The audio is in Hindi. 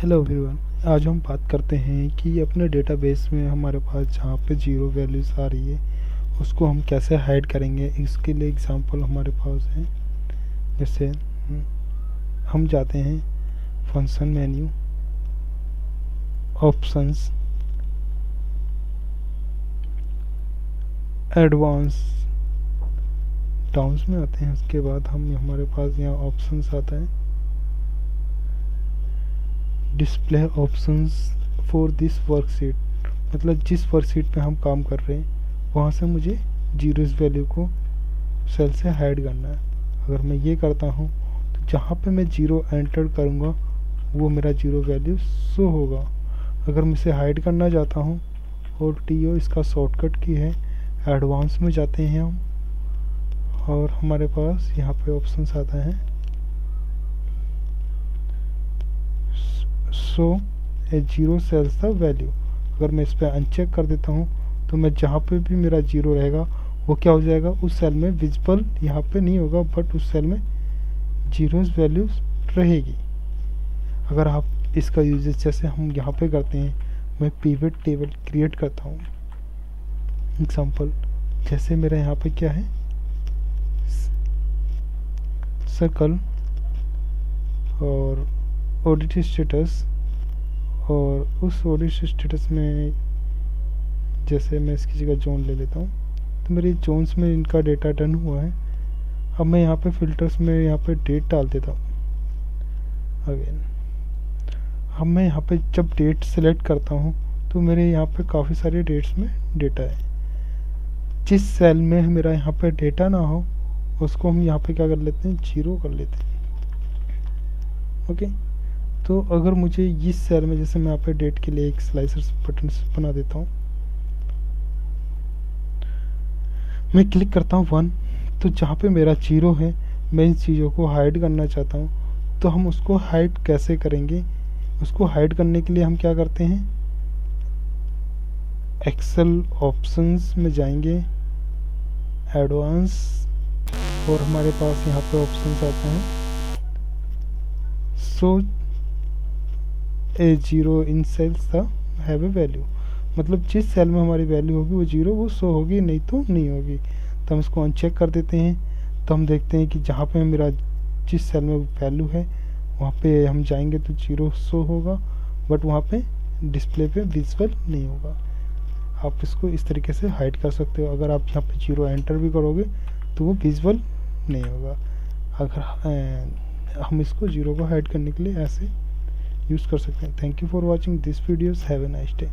हेलो एवरीवन, आज हम बात करते हैं कि अपने डेटाबेस में हमारे पास जहाँ पे जीरो वैल्यूज़ आ रही है उसको हम कैसे हाइड करेंगे। इसके लिए एग्जांपल हमारे पास है। जैसे हम जाते हैं function menu, options, advance, towns में आते हैं। उसके बाद हमारे पास यहाँ ऑप्शंस आता है, display options for this worksheet, मतलब जिस वर्कशीट पे हम काम कर रहे हैं वहाँ से मुझे जीरोस वैल्यू को सेल से हाइड करना है। अगर मैं ये करता हूँ तो जहाँ पे मैं जीरो एंटर करूँगा वो मेरा जीरो वैल्यू शो होगा। अगर मैं इसे हाइड करना चाहता हूँ और टीओ इसका शॉर्टकट की है, एडवांस में जाते हैं हम और हमारे पास यहाँ पे ऑप्शंस आता है सो a zero sales the value. अगर मैं इस पर अनचेक कर देता हूँ तो मैं जहाँ पे भी मेरा जीरो रहेगा वो क्या हो जाएगा, उस सेल में विजिबल यहाँ पे नहीं होगा, बट उस सेल में जीरोस वैल्यूज रहेगी। अगर आप इसका यूजेस जैसे हम यहाँ पे करते हैं, मैं पिवट टेबल क्रिएट करता हूँ। एग्जांपल जैसे मेरा यहाँ पे क्या है, सर्कल और ऑडिट स्टेटस, और उस ऑडिट स्टेटस में जैसे मैं इसकी जगह जोन ले लेता हूँ तो मेरे जोन्स में इनका डेटा डन हुआ है। अब मैं यहाँ पे फिल्टर्स में यहाँ पे डेट डाल देता हूँ अगेन। अब मैं यहाँ पे जब डेट सेलेक्ट करता हूँ तो मेरे यहाँ पे काफ़ी सारे डेट्स में डेटा है। जिस सेल में मेरा यहाँ पे डेटा ना हो उसको हम यहाँ पे क्या कर लेते हैं, जीरो कर लेते हैं। ओके, तो अगर मुझे इस सेल में, जैसे मैं यहाँ पे डेट के लिए एक स्लाइसर बटन बना देता हूँ, मैं क्लिक करता हूँ 1, तो जहाँ पे मेरा जीरो है मैं इन चीज़ों को हाइड करना चाहता हूँ। तो हम उसको हाइड कैसे करेंगे, उसको हाइड करने के लिए हम क्या करते हैं, एक्सेल ऑप्शंस में जाएंगे, एडवांस, और हमारे पास यहाँ पे ऑप्शंस आते हैं so a zero in cells the have a value, मतलब जिस सेल में हमारी वैल्यू होगी वो जीरो वो शो होगी, नहीं तो नहीं होगी। तो हम इसको अनचेक कर देते हैं। तो हम देखते हैं कि जहाँ पे मेरा जिस सेल में वैल्यू है वहाँ पे हम जाएंगे तो जीरो शो होगा, बट वहाँ पे डिस्प्ले पे विजुअल नहीं होगा। आप इसको इस तरीके से हाइड कर सकते हो। अगर आप यहाँ पे जीरो एंटर भी करोगे तो वो विजुअल नहीं होगा। अगर हम इसको जीरो को हाइड करने के लिए ऐसे यूज़ कर सकते हैं। Thank you for watching this videos, have a nice day.